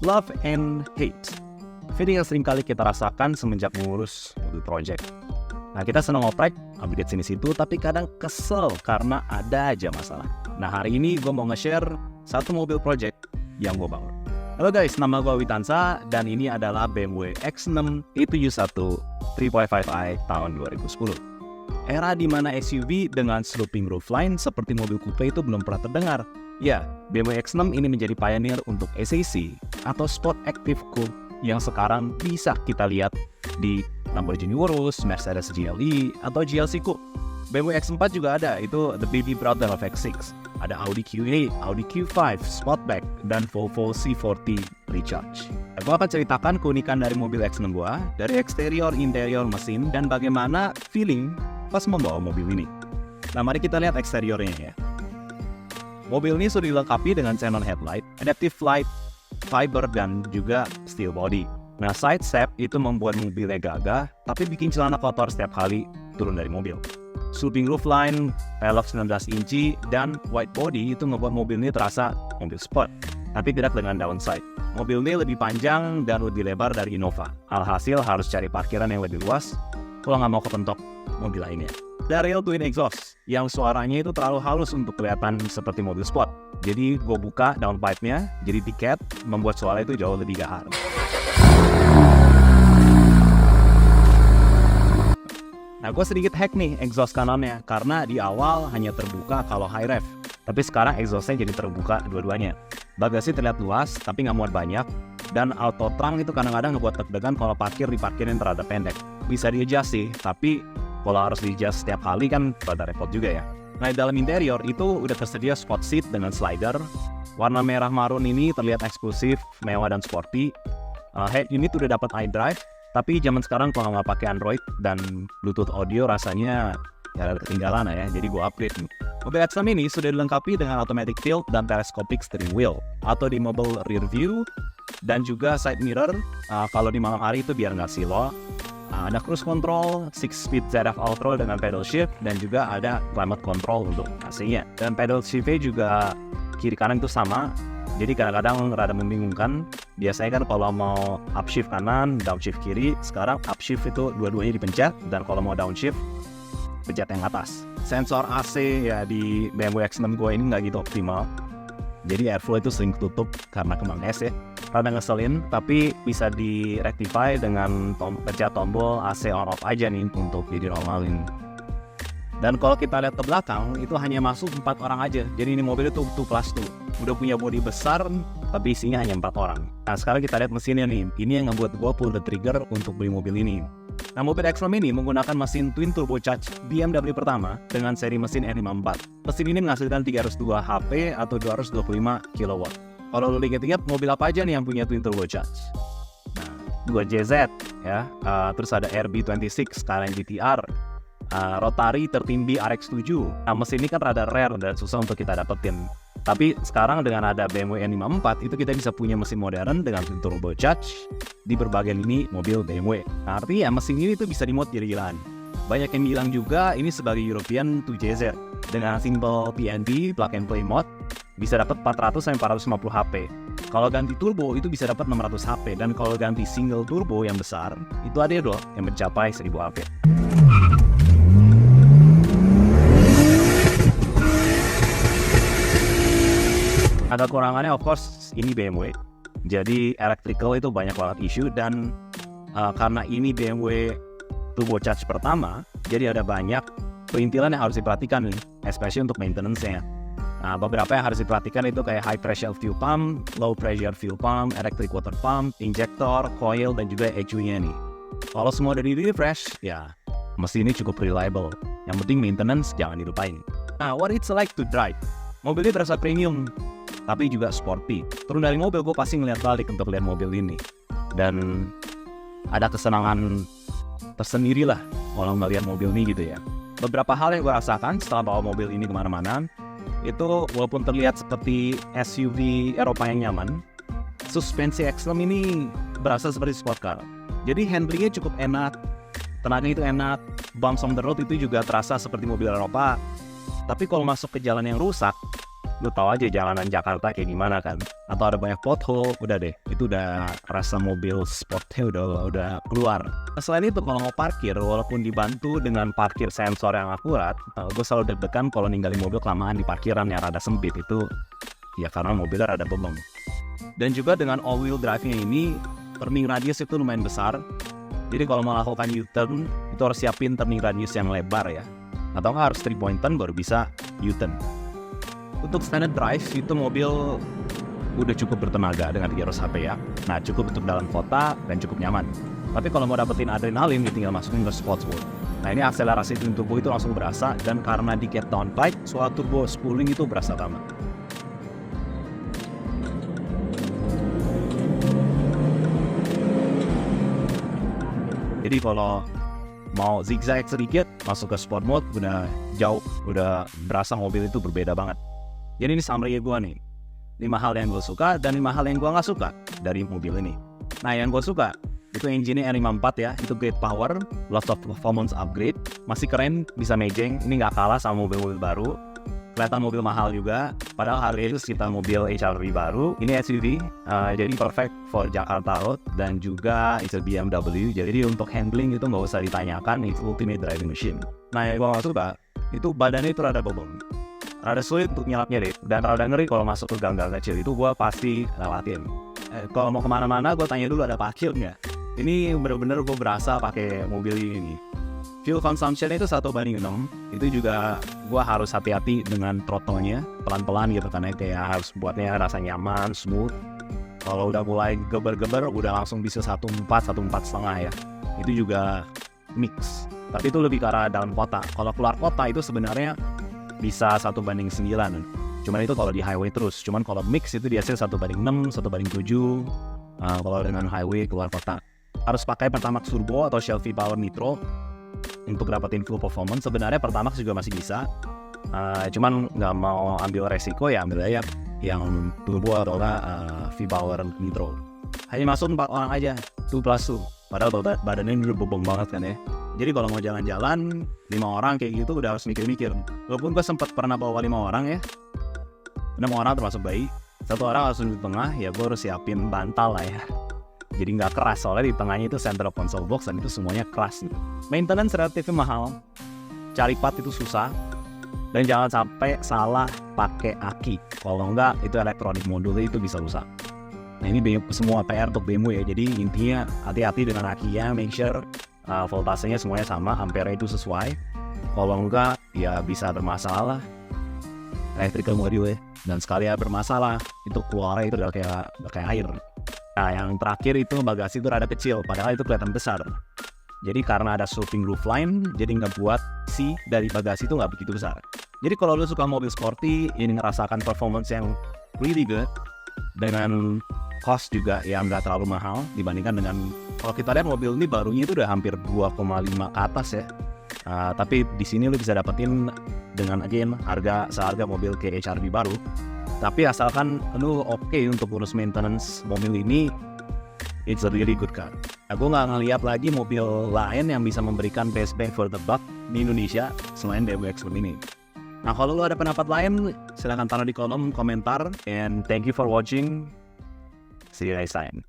Love and hate, feeling yang sering kali kita rasakan semenjak mengurus mobil project. Nah, kita senang ngoprek, update sini-situ, tapi kadang kesel karena ada aja masalah. Nah, hari ini gue mau nge-share satu mobil project yang gue bangun. Halo guys, nama gue Witansa, dan ini adalah BMW X6 E71 3.5i tahun 2010. Era di mana SUV dengan sloping roofline seperti mobil coupe itu belum pernah terdengar. Ya, BMW X6 ini menjadi pioneer untuk SAC atau Sport Active Coupe yang sekarang bisa kita lihat di Lamborghini Urus, Mercedes GLE, atau GLC Coupe. BMW X4 juga ada, itu the baby brother of X6. Ada Audi Q8, Audi Q5, Sportback, dan Volvo C40 Recharge. Aku akan ceritakan keunikan dari mobil X6 gua, dari eksterior, interior, mesin, dan bagaimana feeling pas membawa mobil ini. Nah, mari kita lihat eksteriornya ya. Mobil ini sudah dilengkapi dengan xenon headlight, adaptive light, fiber, dan juga steel body. Nah, side step itu membuat mobilnya gagah, tapi bikin celana kotor setiap kali turun dari mobil. Sloping roofline, velg 19 inci, dan white body itu membuat mobil ini terasa mobil sport, tapi tidak dengan downside. Mobil ini lebih panjang dan lebih lebar dari Innova. Alhasil harus cari parkiran yang lebih luas kalau nggak mau kepentok mobil lainnya. Dari real twin exhaust yang suaranya itu terlalu halus untuk kelihatan seperti mobil sport. Jadi gue buka downpipe-nya jadi tiket, membuat suara itu jauh lebih gahar. Nah, gue sedikit hack nih exhaust kanannya, karena di awal hanya terbuka kalau high rev, tapi sekarang exhaustnya jadi terbuka dua-duanya. Bagasi terlihat luas, tapi nggak muat banyak, dan auto trunk itu kadang-kadang ngebuat deg-degan kalau parkir di parkir yang terada pendek. Bisa di-adjust sih, tapi kalau harus di-adjust setiap kali kan rada repot juga ya. Nah, di dalam interior itu udah tersedia sport seat dengan slider. Warna merah marun ini terlihat eksklusif, mewah, dan sporty. Head unit udah dapat iDrive, tapi zaman sekarang kalau nggak pakai Android dan Bluetooth audio rasanya ya ketinggalan ya, jadi gue upgrade nih. Mobil X6 ini sudah dilengkapi dengan automatic tilt dan telescopic steering wheel, atau di mobile rear view, dan juga side mirror. Kalau di malam hari itu biar nggak silo. Ada cruise control, 6-speed ZF Ultra dengan pedal shift, dan juga ada climate control untuk AC-nya. Dan pedal shift-nya juga kiri kanan itu sama, jadi kadang-kadang rada membingungkan. Biasanya kan kalau mau upshift kanan, downshift kiri, sekarang upshift itu dua-duanya dipencet, dan kalau mau downshift, pencet yang atas. Sensor AC ya di BMW X6 gue ini nggak gitu optimal, jadi airflow itu sering tutup karena kembang es ya. Rada ngeselin, tapi bisa direktify dengan pencet tombol AC on off aja nih untuk jadi normalin. Dan kalau kita lihat ke belakang, itu hanya masuk 4 orang aja. Jadi ini mobil itu 2+2. Udah punya bodi besar, tapi isinya hanya 4 orang. Nah, sekarang kita lihat mesinnya nih. Ini yang ngebuat gue pull the trigger untuk beli mobil ini. Nah, mobil X6 ini menggunakan mesin twin turbocharged BMW pertama dengan seri mesin N54. Mesin ini menghasilkan 302 HP atau 225 kW. Kalau lu inget-inget, mobil apa aja nih yang punya twin turbocharged? Nah, 2JZ ya, terus ada RB26, Skyline GTR, Rotary 13B RX7. Nah, mesin ini kan rada rare dan susah untuk kita dapetin. Tapi sekarang dengan ada BMW N54, itu kita bisa punya mesin modern dengan twin turbocharged di berbagai lini mobil BMW. Nah, artinya mesin ini tuh bisa dimod gila-gilaan. Banyak yang bilang juga ini sebagai European 2JZ. Dengan simple PND, plug and play mode, bisa dapat 400-450 HP. Kalau ganti turbo itu bisa dapat 600 HP, dan kalau ganti single turbo yang besar, itu ada loh yang mencapai 1000 HP. Ada kurangannya, of course, ini BMW. Jadi electrical itu banyak banget isu, dan karena ini BMW turbocharged pertama, jadi ada banyak perintilan yang harus diperhatikan nih, especially untuk maintenance-nya. Nah, beberapa yang harus diperhatikan itu kayak high pressure fuel pump, low pressure fuel pump, electric water pump, injector, coil, dan juga ECU-nya nih. Kalau semua udah di-refresh, ya mesin ini cukup reliable. Yang penting maintenance jangan dilupain. Nah, what it's like to drive? Mobil ini berasa premium, tapi juga sporty. Turun dari mobil, gue pasti ngeliat balik untuk lihat mobil ini. Dan ada kesenangan tersendiri lah kalau ngeliat mobil ini gitu ya. Beberapa hal yang gue rasakan setelah bawa mobil ini kemana-mana, itu walaupun terlihat seperti SUV Eropa yang nyaman, suspensi X6 ini berasa seperti sport car. Jadi handlingnya cukup enak, tenaga itu enak, bumps on the road itu juga terasa seperti mobil Eropa. Tapi kalau masuk ke jalan yang rusak, lu tahu aja jalanan Jakarta kayak gimana kan. atau ada banyak pothole, udah deh, itu udah rasa mobil sportnya udah keluar. Nah, selain itu kalau mau parkir, walaupun dibantu dengan parkir sensor yang akurat, gue selalu deg-degan kalau ninggalin mobil kelamaan di parkiran yang rada sempit. Itu ya karena mobilnya rada bengong. Dan juga dengan all-wheel drive-nya ini, turning radius itu lumayan besar. Jadi kalau mau melakukan U-turn, itu harus siapin turning radius yang lebar ya. Atau nggak harus 3-point turn baru bisa U-turn. Untuk standard drive, itu mobil udah cukup bertenaga dengan 300 HP ya. Nah, cukup untuk dalam kota dan cukup nyaman. Tapi kalau mau dapetin adrenalin, tinggal masukin ke sports mode. Nah, ini akselerasi twin turbo itu langsung berasa, dan karena di cat downpipe, suatu turbo spooling itu berasa banget. Jadi kalau mau zigzag sedikit, masuk ke sport mode, udah jauh, udah berasa mobil itu berbeda banget. Jadi ini summary gue nih. 5 hal yang gue suka dan 5 hal yang gue gak suka dari mobil ini. Nah, yang gue suka itu engine-nya R54 ya, itu great power, lots of performance upgrade, masih keren, bisa mejeng, ini gak kalah sama mobil-mobil baru. Kelihatan mobil mahal juga, padahal harganya itu sekitar mobil HRV baru. Ini SUV, jadi perfect for Jakarta Road, dan juga it's a BMW, jadi untuk handling itu gak usah ditanyakan, it's ultimate driving machine. Nah, yang gue gak suka, itu badannya itu rada bobong. Rada sulit untuk nyelapnya deh, dan rada ngeri kalau masuk ke gang-gang kecil, itu gue pasti lewatin. Kalau mau kemana-mana gue tanya dulu ada parkir nggak. Ini bener-bener gue berasa pakai mobil ini. Fuel consumption itu 1:6, itu juga gue harus hati-hati dengan throttle-nya, pelan-pelan gitu, karena kayak harus buatnya rasa nyaman, smooth. Kalau udah mulai geber-geber, udah langsung bisa 1.4, 1.4,5 ya. Itu juga mix, tapi itu lebih ke arah dalam kota. Kalau keluar kota itu sebenarnya bisa 1:9. Cuman itu kalau di highway terus. Cuman kalau mix itu biasanya 1:6, 1:7. Kalau dengan highway keluar kota harus pakai Pertamax Turbo atau Shell V-Power Nitro untuk dapetin full performance. Sebenarnya Pertamax juga masih bisa. Cuman nggak mau ambil resiko ya ambil aja yang turbo atau V-Power Nitro. Hanya masuk 4 orang aja, 2+2. Padahal badannya udah bobong banget kan ya. Jadi kalau mau jalan-jalan 5 orang kayak gitu udah harus mikir-mikir. Walaupun gue sempat pernah bawa 5 orang ya, 6 orang termasuk bayi, 1 orang harus di tengah, ya gue harus siapin bantal lah ya. Jadi nggak keras, soalnya di tengahnya itu center console box dan itu semuanya keras. Maintenance relatifnya mahal, cari part itu susah, dan jangan sampai salah pakai aki. Kalau enggak itu elektronik modulnya itu bisa rusak. Nah ini semua PR untuk BMW ya, jadi intinya hati-hati dengan akinya, make sure voltasenya semuanya sama, ampere itu sesuai. Kalau enggak ya bisa bermasalah electrical module, dan sekali ya bermasalah itu keluarnya itu udah kayak air. Nah yang terakhir itu bagasi itu rada kecil, padahal itu kelihatan besar. Jadi karena ada sloping roofline, jadi nggak buat si dari bagasi itu nggak begitu besar. Jadi kalau lu suka mobil sporty, ini ngerasakan performance yang really good dengan cost juga yang nggak terlalu mahal dibandingkan dengan kalau kita lihat mobil ini barunya itu udah hampir 2,5 ke atas ya. Tapi di sini lu bisa dapetin dengan again seharga mobil kayak HRV baru. Tapi asalkan lu oke untuk urus maintenance mobil ini, it's a really good car. Aku nggak ngeliat lagi mobil lain yang bisa memberikan best bang for the buck di Indonesia selain BMW X1 ini. Nah kalau lu ada pendapat lain, silahkan taruh di kolom komentar. And thank you for watching. See you next time.